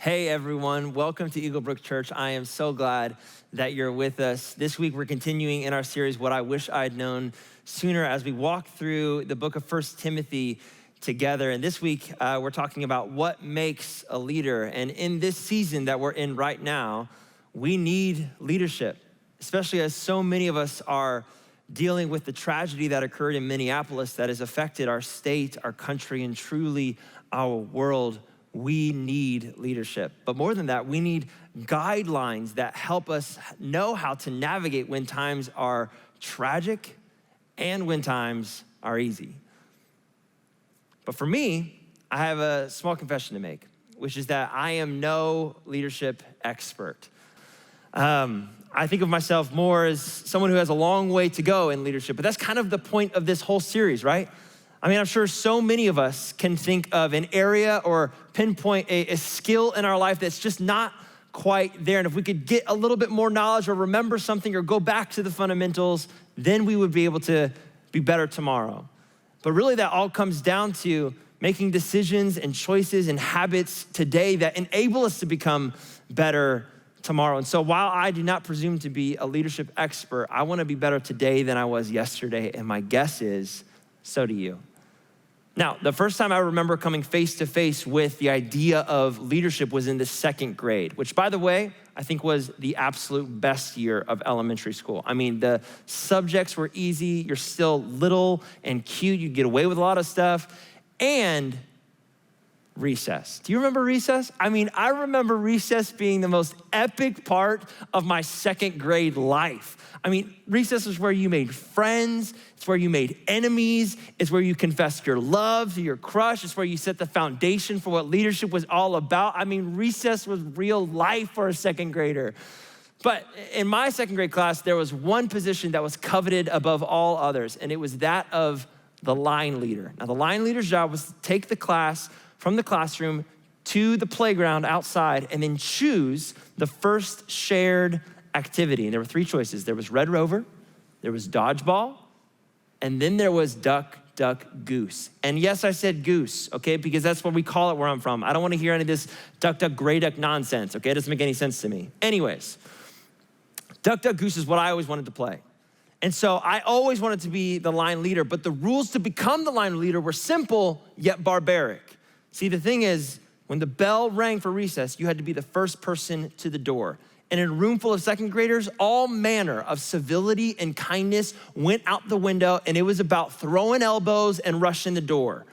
Hey everyone, welcome to Eagle Brook Church. I am so glad that you're with us. This week we're continuing in our series, What I Wish I'd Known Sooner, as we walk through the book of 1 Timothy together. And this week we're talking about what makes a leader. And in this season that we're in right now, we need leadership, especially as so many of us are dealing with the tragedy that occurred in Minneapolis that has affected our state, our country, and truly our world. We need leadership. But more than that, we need guidelines that help us know how to navigate when times are tragic and when times are easy. But for me, I have a small confession to make, which is that I am no leadership expert. I think of myself more as someone who has a long way to go in leadership, but that's kind of the point of this whole series, right? I mean, I'm sure so many of us can think of an area or pinpoint a skill in our life that's just not quite there. And if we could get a little bit more knowledge or remember something or go back to the fundamentals, then we would be able to be better tomorrow. But really that all comes down to making decisions and choices and habits today that enable us to become better tomorrow. And so while I do not presume to be a leadership expert, I want to be better today than I was yesterday. And my guess is, so do you. Now, the first time I remember coming face to face with the idea of leadership was in the second grade, which, by the way, I think was the absolute best year of elementary school. I mean, the subjects were easy. You're still little and cute. You get away with a lot of stuff. And recess. Do you remember recess? I mean, I remember recess being the most epic part of my second grade life. I mean, recess is where you made friends. It's where you made enemies. It's where you confessed your love to your crush. It's where you set the foundation for what leadership was all about. I mean, recess was real life for a second grader. But in my second grade class, there was one position that was coveted above all others, and it was that of the line leader. Now, the line leader's job was to take the class from the classroom to the playground outside and then choose the first shared activity. And there were three choices. There was Red Rover, there was dodgeball, and then there was duck, duck, goose. And yes, I said goose, okay, because that's what we call it where I'm from. I don't want to hear any of this duck, duck, gray duck nonsense, okay? It doesn't make any sense to me. Anyways, duck, duck, goose is what I always wanted to play. And so I always wanted to be the line leader, but the rules to become the line leader were simple yet barbaric. See, the thing is, when the bell rang for recess, you had to be the first person to the door. And in a room full of second graders, all manner of civility and kindness went out the window, and it was about throwing elbows and rushing the door.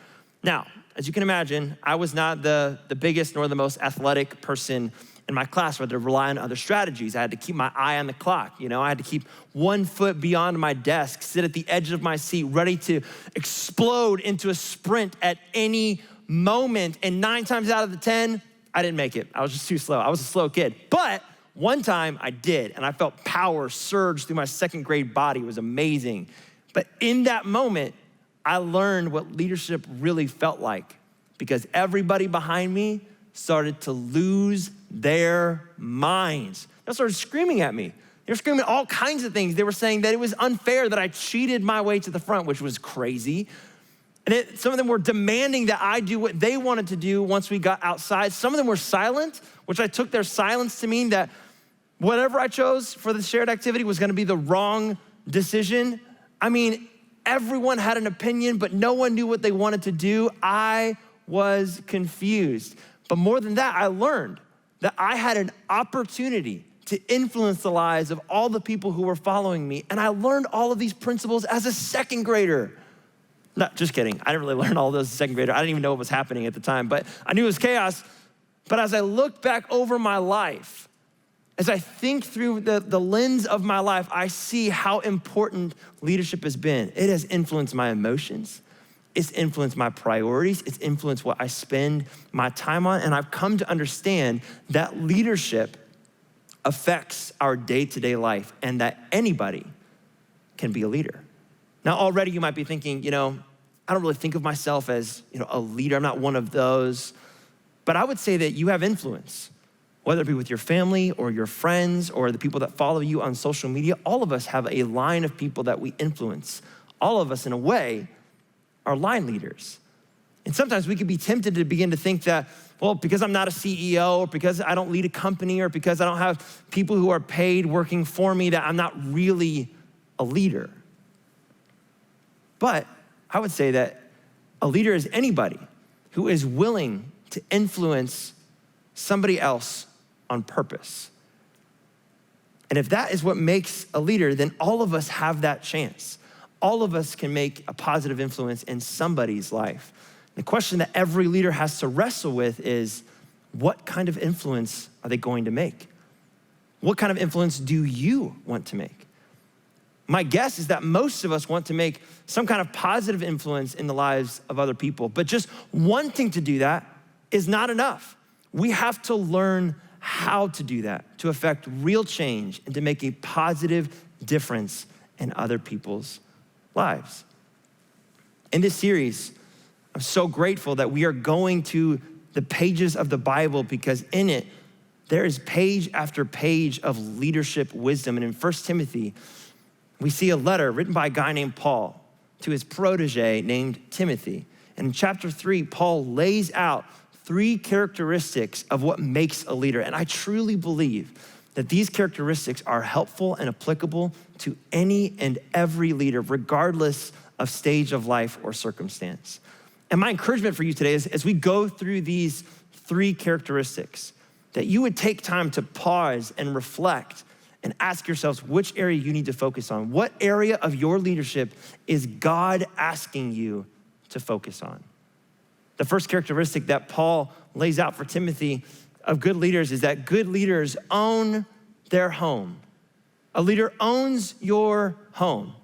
Now, as you can imagine, I was not the biggest nor the most athletic person in my class, where to rely on other strategies. I had to keep my eye on the clock. I had to keep 1 foot beyond my desk, sit at the edge of my seat, ready to explode into a sprint at any moment. And 9 times out of the 10, I didn't make it. I was just too slow. I was a slow kid. But one time I did, and I felt power surge through my second grade body. It was amazing. But in that moment, I learned what leadership really felt like, because everybody behind me started to lose their minds. They started screaming at me. They were screaming all kinds of things. They were saying that it was unfair that I cheated my way to the front, which was crazy. And some of them were demanding that I do what they wanted to do once we got outside. Some of them were silent, which I took their silence to mean that whatever I chose for the shared activity was gonna be the wrong decision. I mean, everyone had an opinion, but no one knew what they wanted to do. I was confused. But more than that, I learned that I had an opportunity to influence the lives of all the people who were following me. And I learned all of these principles as a second grader. No, just kidding. I didn't really learn all those as a second grader. I didn't even know what was happening at the time, but I knew it was chaos. But as I look back over my life, as I think through the lens of my life, I see how important leadership has been. It has influenced my emotions. It's influenced my priorities. It's influenced what I spend my time on. And I've come to understand that leadership affects our day-to-day life and that anybody can be a leader. Now, already you might be thinking, I don't really think of myself as, a leader. I'm not one of those. But I would say that you have influence, whether it be with your family or your friends or the people that follow you on social media. All of us have a line of people that we influence. All of us, in a way, are line leaders. And sometimes we could be tempted to begin to think that, well, because I'm not a CEO, or because I don't lead a company, or because I don't have people who are paid working for me, that I'm not really a leader. But I would say that a leader is anybody who is willing to influence somebody else on purpose. And if that is what makes a leader, then all of us have that chance. All of us can make a positive influence in somebody's life. The question that every leader has to wrestle with is, what kind of influence are they going to make? What kind of influence do you want to make? My guess is that most of us want to make some kind of positive influence in the lives of other people, but just wanting to do that is not enough. We have to learn how to do that, to affect real change and to make a positive difference in other people's lives. In this series, I'm so grateful that we are going to the pages of the Bible, because in it, there is page after page of leadership wisdom. And in 1 Timothy, we see a letter written by a guy named Paul to his protege named Timothy. And in chapter 3, Paul lays out 3 characteristics of what makes a leader. And I truly believe that these characteristics are helpful and applicable to any and every leader, regardless of stage of life or circumstance. And my encouragement for you today is, as we go through these 3 characteristics, that you would take time to pause and reflect and ask yourselves which area you need to focus on. What area of your leadership is God asking you to focus on? The first characteristic that Paul lays out for Timothy of good leaders is that good leaders own their home. A leader owns your home.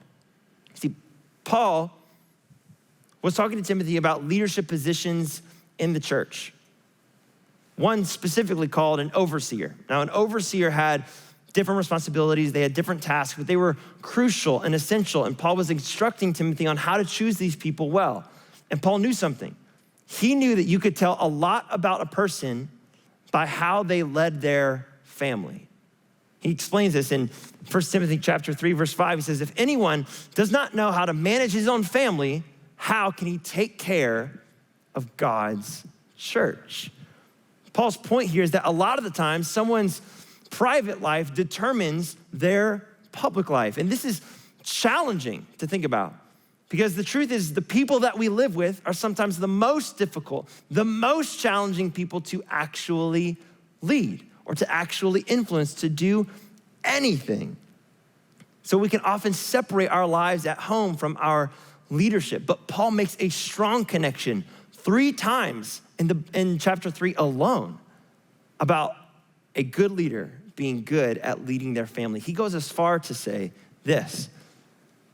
See, Paul was talking to Timothy about leadership positions in the church. One specifically called an overseer. Now, an overseer had different responsibilities, they had different tasks, but they were crucial and essential. And Paul was instructing Timothy on how to choose these people well. And Paul knew something. He knew that you could tell a lot about a person by how they led their family. He explains this in 1 Timothy chapter 3, verse 5. He says, if anyone does not know how to manage his own family, how can he take care of God's church? Paul's point here is that a lot of the time, someone's private life determines their public life. And this is challenging to think about, because the truth is the people that we live with are sometimes the most difficult, the most challenging people to actually lead or to actually influence, to do anything. So we can often separate our lives at home from our leadership. But Paul makes a strong connection 3 times in chapter 3 alone about a good leader being good at leading their family. He goes as far to say this.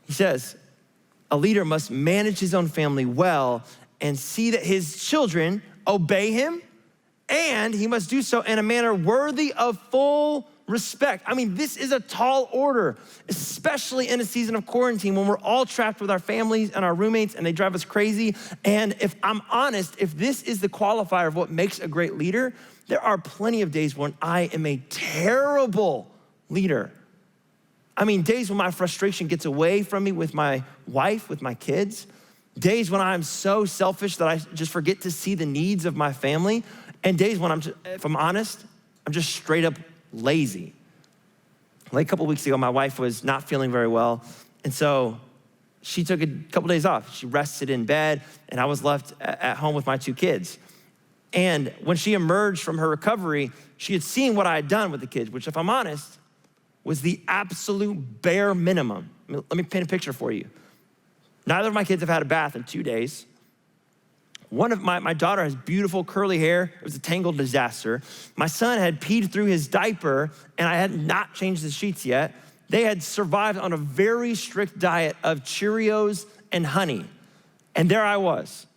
He says, a leader must manage his own family well and see that his children obey him, and he must do so in a manner worthy of full respect. I mean, this is a tall order, especially in a season of quarantine when we're all trapped with our families and our roommates and they drive us crazy. And if I'm honest, if this is the qualifier of what makes a great leader, there are plenty of days when I am a terrible leader. I mean, days when my frustration gets away from me with my wife, with my kids, days when I'm so selfish that I just forget to see the needs of my family, and days when if I'm honest, I'm just straight up lazy. Like a couple weeks ago, my wife was not feeling very well, and so she took a couple days off. She rested in bed, and I was left at home with my 2 kids. And when she emerged from her recovery, she had seen what I had done with the kids, which, if I'm honest, was the absolute bare minimum. Let me paint a picture for you. Neither of my kids have had a bath in 2 days. One of my daughter has beautiful curly hair. It was a tangled disaster. My son had peed through his diaper, and I had not changed the sheets yet. They had survived on a very strict diet of Cheerios and honey. And there I was,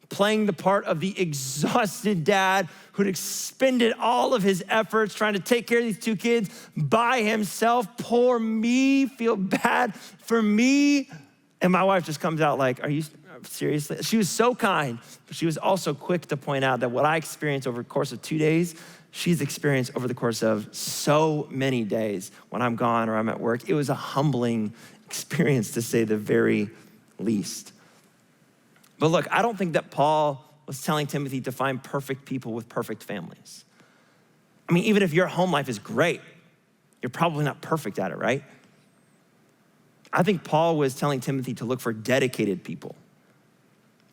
playing the part of the exhausted dad who'd expended all of his efforts trying to take care of these 2 kids by himself. Poor me, feel bad for me. And my wife just comes out like, are you seriously? She was so kind, but she was also quick to point out that what I experienced over the course of 2 days, she's experienced over the course of so many days when I'm gone or I'm at work. It was a humbling experience, to say the very least. But look, I don't think that Paul was telling Timothy to find perfect people with perfect families. I mean, even if your home life is great, you're probably not perfect at it, right? I think Paul was telling Timothy to look for dedicated people.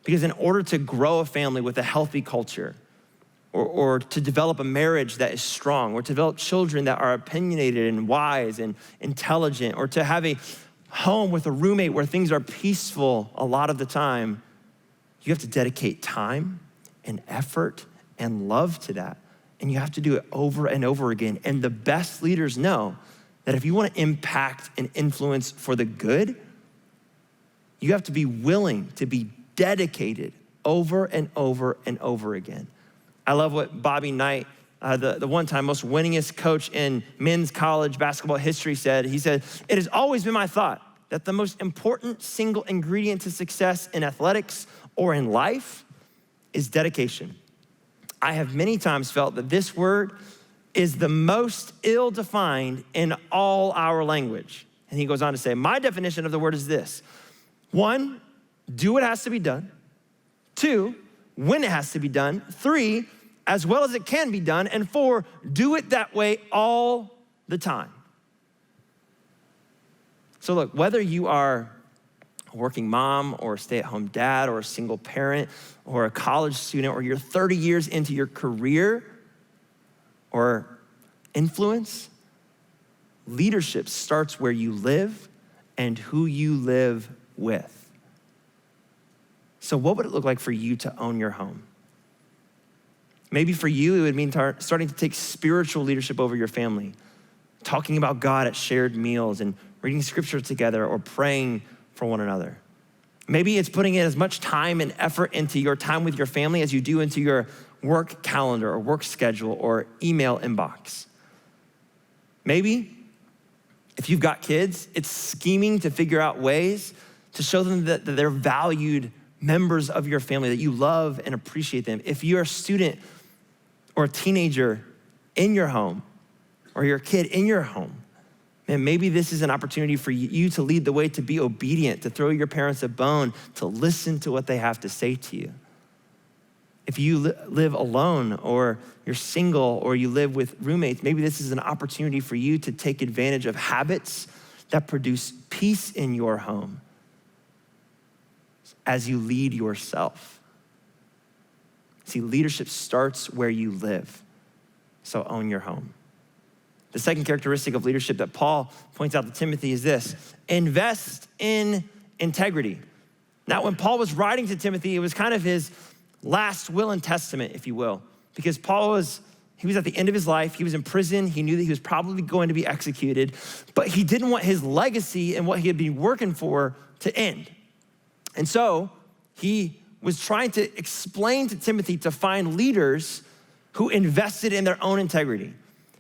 Because in order to grow a family with a healthy culture, or to develop a marriage that is strong, or to develop children that are opinionated and wise and intelligent, or to have a home with a roommate where things are peaceful a lot of the time, you have to dedicate time and effort and love to that. And you have to do it over and over again. And the best leaders know that if you want to impact and influence for the good, you have to be willing to be dedicated over and over and over again. I love what Bobby Knight, the one-time most winningest coach in men's college basketball history said. He said, "It has always been my thought that the most important single ingredient to success in athletics or in life is dedication. I have many times felt that this word is the most ill-defined in all our language." And he goes on to say, "My definition of the word is this: 1, do what has to be done. 2, when it has to be done. 3, as well as it can be done. And 4, do it that way all the time." So look, whether you are a working mom or a stay-at-home dad or a single parent or a college student, or you're 30 years into your career or influence, leadership starts where you live and who you live with. So what would it look like for you to own your home? Maybe for you, it would mean starting to take spiritual leadership over your family, talking about God at shared meals and reading scripture together or praying for one another. Maybe it's putting in as much time and effort into your time with your family as you do into your work calendar or work schedule or email inbox. Maybe if you've got kids, it's scheming to figure out ways to show them that they're valued members of your family, that you love and appreciate them. If you're a student or a teenager in your home, or you're a kid in your home, man, maybe this is an opportunity for you to lead the way, to be obedient, to throw your parents a bone, to listen to what they have to say to you. If you live alone, or you're single, or you live with roommates, maybe this is an opportunity for you to take advantage of habits that produce peace in your home as you lead yourself. See, leadership starts where you live, so own your home. The second characteristic of leadership that Paul points out to Timothy is this: invest in integrity. Now, when Paul was writing to Timothy, it was kind of his last will and testament, if you will, because he was at the end of his life. He was in prison. He knew that he was probably going to be executed, but he didn't want his legacy and what he had been working for to end. And so he was trying to explain to Timothy to find leaders who invested in their own integrity.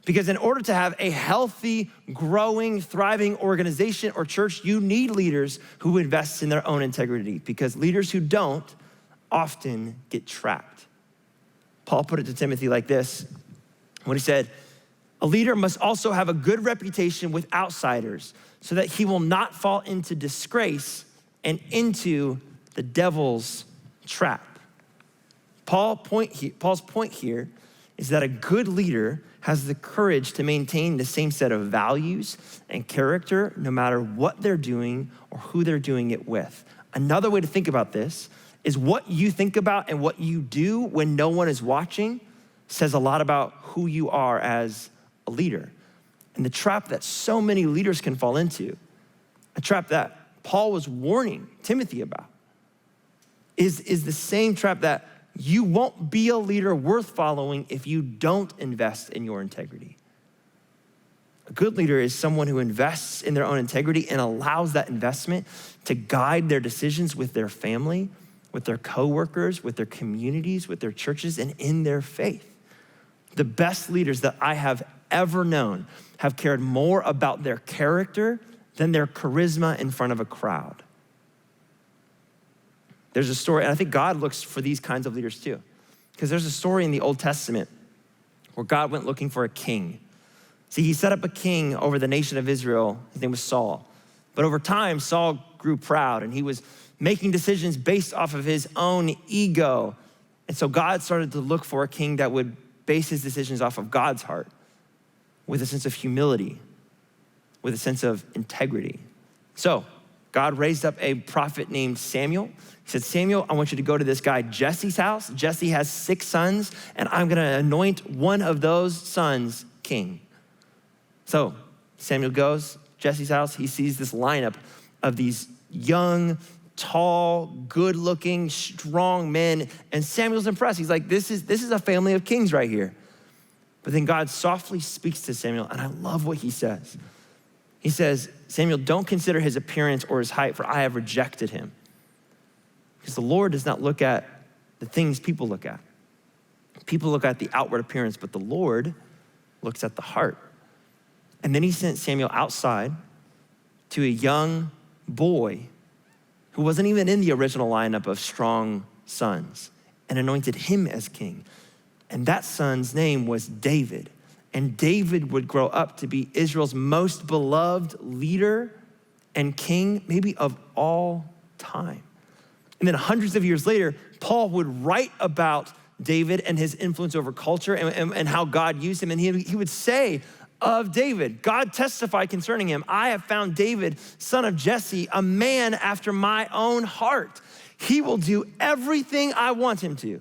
Because in order to have a healthy, growing, thriving organization or church, you need leaders who invest in their own integrity, because leaders who don't often get trapped. Paul put it to Timothy like this when he said, "A leader must also have a good reputation with outsiders so that he will not fall into disgrace and into the devil's trap." Paul's point here is that a good leader has the courage to maintain the same set of values and character no matter what they're doing or who they're doing it with. Another way to think about this is what you think about and what you do when no one is watching says a lot about who you are as a leader. And the trap that so many leaders can fall into, a trap that Paul was warning Timothy about, is the same trap that you won't be a leader worth following if you don't invest in your integrity. A good leader is someone who invests in their own integrity and allows that investment to guide their decisions with their family, with their coworkers, with their communities, with their churches, and in their faith. The best leaders that I have ever known have cared more about their character than their charisma in front of a crowd. There's a story, and I think God looks for these kinds of leaders too, because there's a story in the Old Testament where God went looking for a king. See, he set up a king over the nation of Israel. His name was Saul. But over time, Saul grew proud, and he was making decisions based off of his own ego. And so God started to look for a king that would base his decisions off of God's heart, with a sense of humility, with a sense of integrity. So God raised up a prophet named Samuel. He said, Samuel, I want you to go to this guy Jesse's house. Jesse has 6 sons, and I'm gonna anoint one of those sons king. So Samuel goes, Jesse's house, he sees this lineup of these young, tall, good-looking, strong men, and Samuel's impressed. He's like, this is a family of kings right here. But then God softly speaks to Samuel, and I love what he says. He says, Samuel, don't consider his appearance or his height, for I have rejected him. Because the Lord does not look at the things people look at. People look at the outward appearance, but the Lord looks at the heart. And then he sent Samuel outside to a young boy who wasn't even in the original lineup of strong sons, and anointed him as king. And that son's name was David. And David would grow up to be Israel's most beloved leader and king, maybe of all time. And then hundreds of years later, Paul would write about David and his influence over culture and how God used him. And he would say of David, God testified concerning him, I have found David, son of Jesse, a man after my own heart. He will do everything I want him to.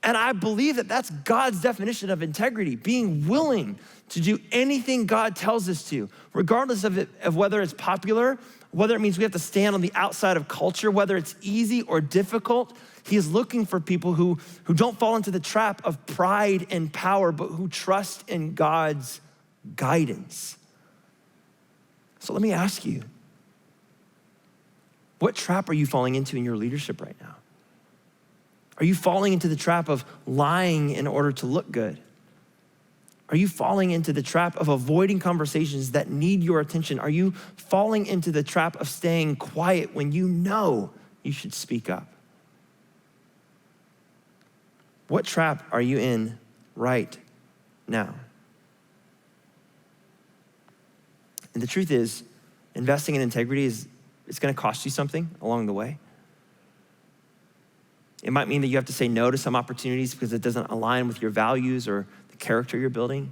And I believe that that's God's definition of integrity, being willing to do anything God tells us to, regardless of whether it's popular, whether it means we have to stand on the outside of culture, whether it's easy or difficult. He is looking for people who don't fall into the trap of pride and power, but who trust in God's guidance. So let me ask you, what trap are you falling into in your leadership right now? Are you falling into the trap of lying in order to look good? Are you falling into the trap of avoiding conversations that need your attention? Are you falling into the trap of staying quiet when you know you should speak up? What trap are you in right now? And the truth is, investing in integrity it's gonna cost you something along the way. It might mean that you have to say no to some opportunities because it doesn't align with your values or the character you're building.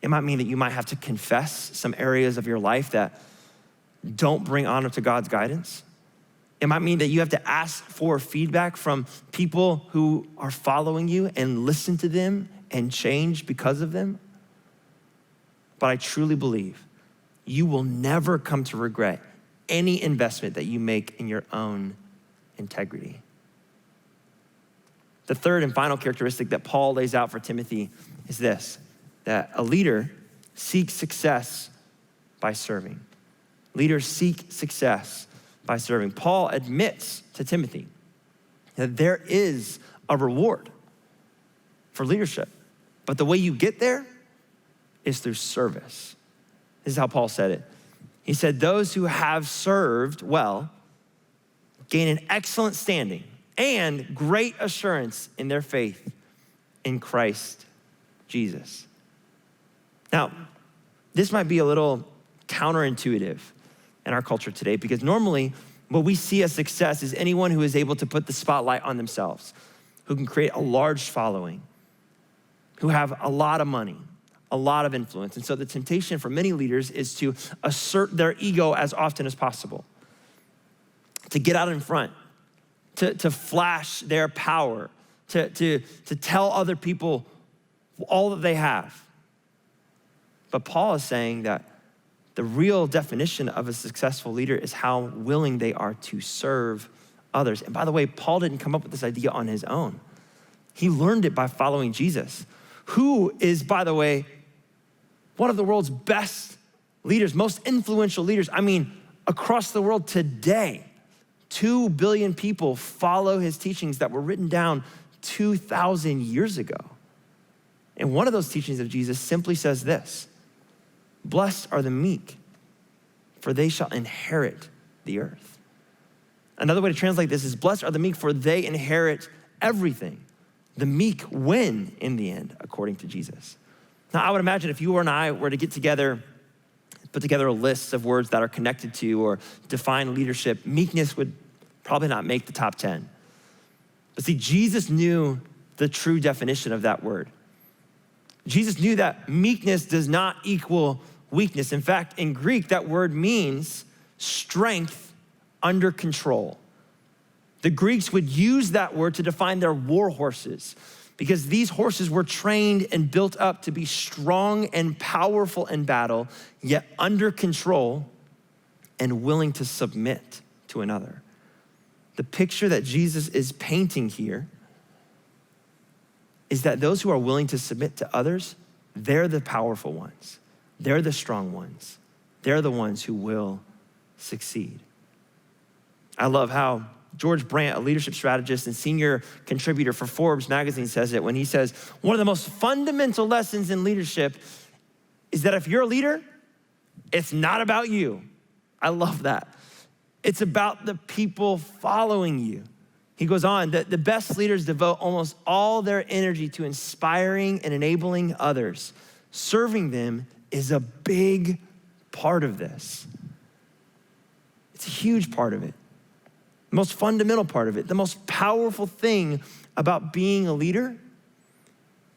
It might mean that you might have to confess some areas of your life that don't bring honor to God's guidance. It might mean that you have to ask for feedback from people who are following you and listen to them and change because of them. But I truly believe you will never come to regret any investment that you make in your own integrity. The third and final characteristic that Paul lays out for Timothy is this, that a leader seeks success by serving. Leaders seek success by serving. Paul admits to Timothy that there is a reward for leadership, but the way you get there is through service. This is how Paul said it. He said, those who have served well gain an excellent standing and great assurance in their faith in Christ Jesus. Now, this might be a little counterintuitive in our culture today because normally what we see as success is anyone who is able to put the spotlight on themselves, who can create a large following, who have a lot of money, a lot of influence. And so the temptation for many leaders is to assert their ego as often as possible, to get out in front, to flash their power, to tell other people all that they have. But Paul is saying that the real definition of a successful leader is how willing they are to serve others. And by the way, Paul didn't come up with this idea on his own. He learned it by following Jesus, who is, by the way, one of the world's best leaders, most influential leaders. I mean, across the world today, 2 billion people follow his teachings that were written down 2,000 years ago. And one of those teachings of Jesus simply says this: blessed are the meek, for they shall inherit the earth. Another way to translate this is blessed are the meek, for they inherit everything. The meek win in the end, according to Jesus. Now, I would imagine if you and I were to get together, put together a list of words that are connected to or define leadership, meekness would probably not make the top 10. But see, Jesus knew the true definition of that word. Jesus knew that meekness does not equal weakness. In fact, in Greek, that word means strength under control. The Greeks would use that word to define their war horses because these horses were trained and built up to be strong and powerful in battle, yet under control and willing to submit to another. The picture that Jesus is painting here is that those who are willing to submit to others, they're the powerful ones. They're the strong ones. They're the ones who will succeed. I love how George Brandt, a leadership strategist and senior contributor for Forbes magazine, says it when he says, one of the most fundamental lessons in leadership is that if you're a leader, it's not about you. I love that. It's about the people following you. He goes on, that the best leaders devote almost all their energy to inspiring and enabling others. Serving them is a big part of this. It's a huge part of it. The most fundamental part of it, the most powerful thing about being a leader,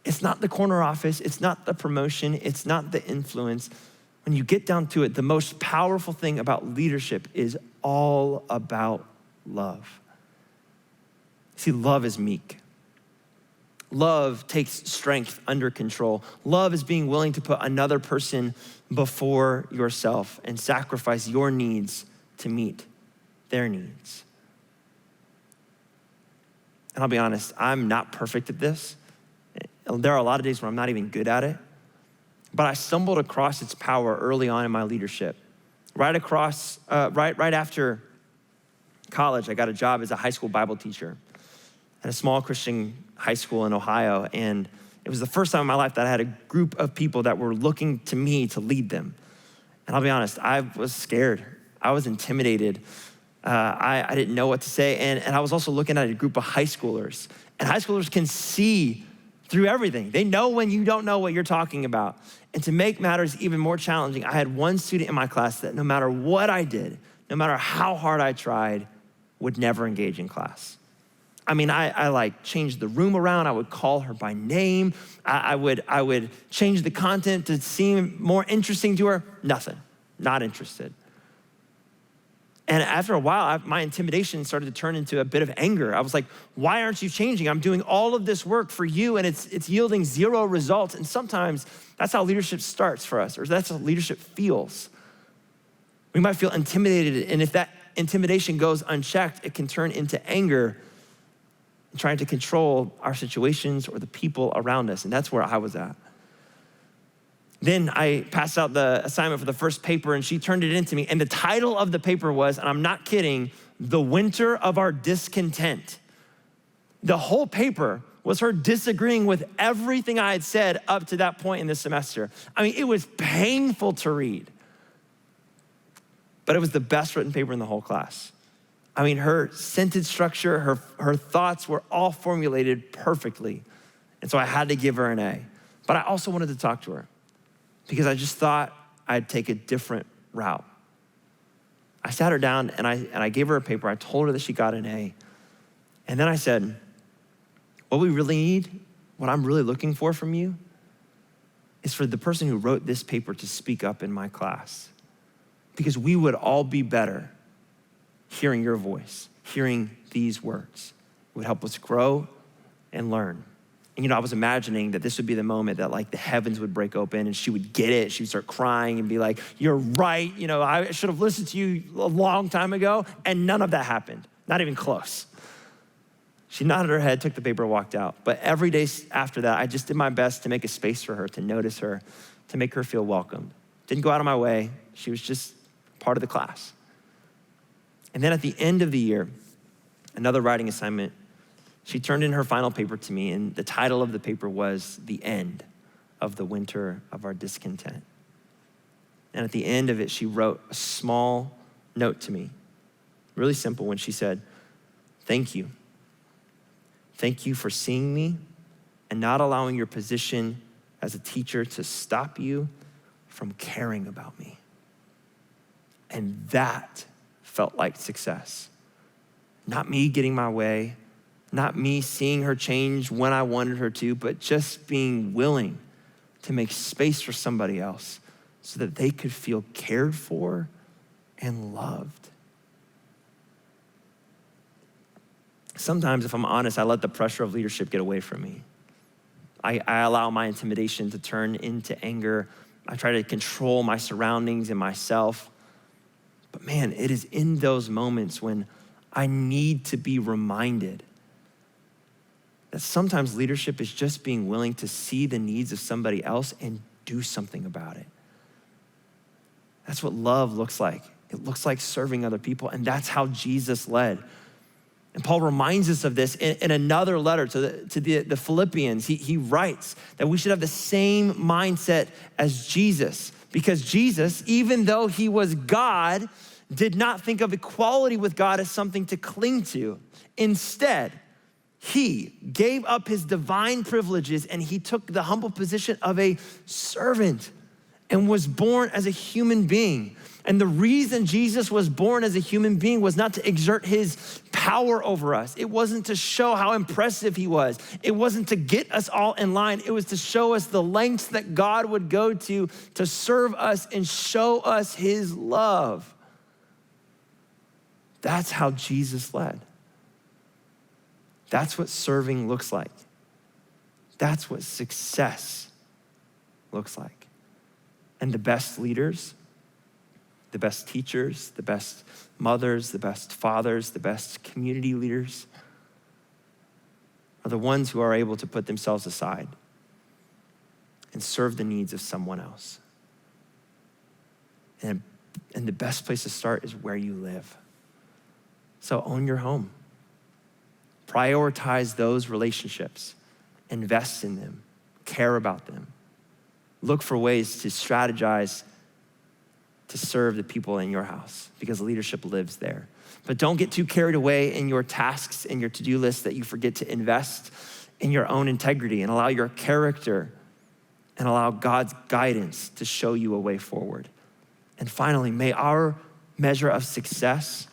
it's not the corner office, it's not the promotion, it's not the influence. When you get down to it, the most powerful thing about leadership is all about love. See, love is meek. Love takes strength under control. Love is being willing to put another person before yourself and sacrifice your needs to meet their needs. And I'll be honest, I'm not perfect at this. There are a lot of days where I'm not even good at it, but I stumbled across its power early on in my leadership. Right after college, I got a job as a high school Bible teacher at a small Christian high school in Ohio. And it was the first time in my life that I had a group of people that were looking to me to lead them. And I'll be honest, I was scared. I was intimidated. I didn't know what to say. And I was also looking at a group of high schoolers. And high schoolers can see through everything. They know when you don't know what you're talking about. And to make matters even more challenging, I had one student in my class that no matter what I did, no matter how hard I tried, would never engage in class. I mean, I like changed the room around. I would call her by name. I would change the content to seem more interesting to her. Nothing, not interested. And after a while, my intimidation started to turn into a bit of anger. I was like, why aren't you changing? I'm doing all of this work for you and it's yielding zero results. And sometimes that's how leadership starts for us, or that's how leadership feels. We might feel intimidated, and if that intimidation goes unchecked, it can turn into anger, trying to control our situations or the people around us. And that's where I was at. Then I passed out the assignment for the first paper and she turned it into me. And the title of the paper was, and I'm not kidding, The Winter of Our Discontent. The whole paper was her disagreeing with everything I had said up to that point in the semester. I mean, it was painful to read, but it was the best written paper in the whole class. I mean, her sentence structure, her thoughts were all formulated perfectly. And so I had to give her an A. But I also wanted to talk to her because I just thought I'd take a different route. I sat her down and I gave her a paper. I told her that she got an A. And then I said, what we really need, what I'm really looking for from you is for the person who wrote this paper to speak up in my class, because we would all be better hearing your voice, hearing these words. It would help us grow and learn. And I was imagining that this would be the moment that like the heavens would break open and she would get it. She would start crying and be like, you're right. I should have listened to you a long time ago. And none of that happened, not even close. She nodded her head, took the paper, walked out. But every day after that, I just did my best to make a space for her, to notice her, to make her feel welcomed. Didn't go out of my way. She was just part of the class. And then at the end of the year, another writing assignment, she turned in her final paper to me, and the title of the paper was The End of the Winter of Our Discontent. And at the end of it, she wrote a small note to me, really simple, when she said, thank you. Thank you for seeing me and not allowing your position as a teacher to stop you from caring about me. And that felt like success. Not me getting my way, not me seeing her change when I wanted her to, but just being willing to make space for somebody else so that they could feel cared for and loved. Sometimes, if I'm honest, I let the pressure of leadership get away from me. I allow my intimidation to turn into anger. I try to control my surroundings and myself. But man, it is in those moments when I need to be reminded that sometimes leadership is just being willing to see the needs of somebody else and do something about it. That's what love looks like. It looks like serving other people, and that's how Jesus led. And Paul reminds us of this in another letter to the Philippians. He writes that we should have the same mindset as Jesus, because Jesus, even though he was God, did not think of equality with God as something to cling to. Instead, he gave up his divine privileges and he took the humble position of a servant and was born as a human being. And the reason Jesus was born as a human being was not to exert his power over us. It wasn't to show how impressive he was. It wasn't to get us all in line. It was to show us the lengths that God would go to serve us and show us his love. That's how Jesus led. That's what serving looks like. That's what success looks like. And the best leaders, the best teachers, the best mothers, the best fathers, the best community leaders are the ones who are able to put themselves aside and serve the needs of someone else. And the best place to start is where you live. So own your home. Prioritize those relationships. Invest in them. Care about them. Look for ways to strategize to serve the people in your house, because leadership lives there. But don't get too carried away in your tasks and your to-do list that you forget to invest in your own integrity and allow your character and allow God's guidance to show you a way forward. And finally, may our measure of success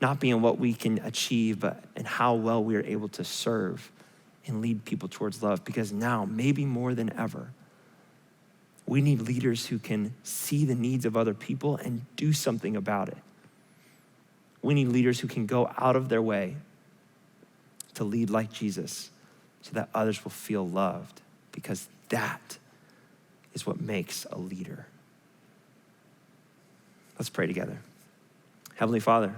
not be in what we can achieve, but in how well we are able to serve and lead people towards love. Because now, maybe more than ever, we need leaders who can see the needs of other people and do something about it. We need leaders who can go out of their way to lead like Jesus so that others will feel loved, because that is what makes a leader. Let's pray together. Heavenly Father,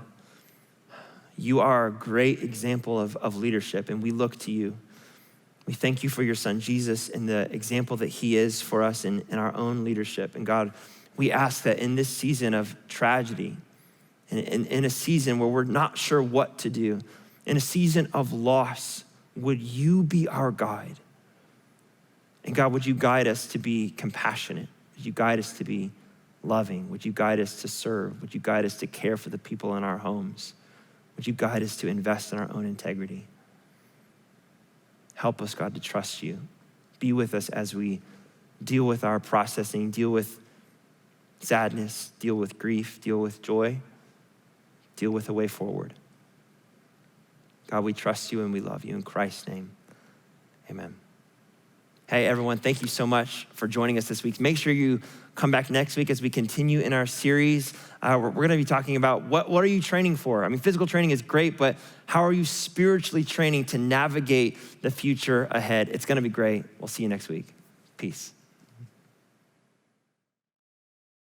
you are a great example of leadership, and we look to you. We thank you for your son, Jesus, and the example that he is for us in our own leadership. And God, we ask that in this season of tragedy, and in a season where we're not sure what to do, in a season of loss, would you be our guide? And God, would you guide us to be compassionate? Would you guide us to be loving? Would you guide us to serve? Would you guide us to care for the people in our homes? Would you guide us to invest in our own integrity? Help us, God, to trust you. Be with us as we deal with our processing, deal with sadness, deal with grief, deal with joy, deal with a way forward. God, we trust you and we love you. In Christ's name, amen. Hey, everyone, thank you so much for joining us this week. Make sure you come back next week as we continue in our series. We're going to be talking about what are you training for? I mean, physical training is great, but how are you spiritually training to navigate the future ahead? It's going to be great. We'll see you next week. Peace.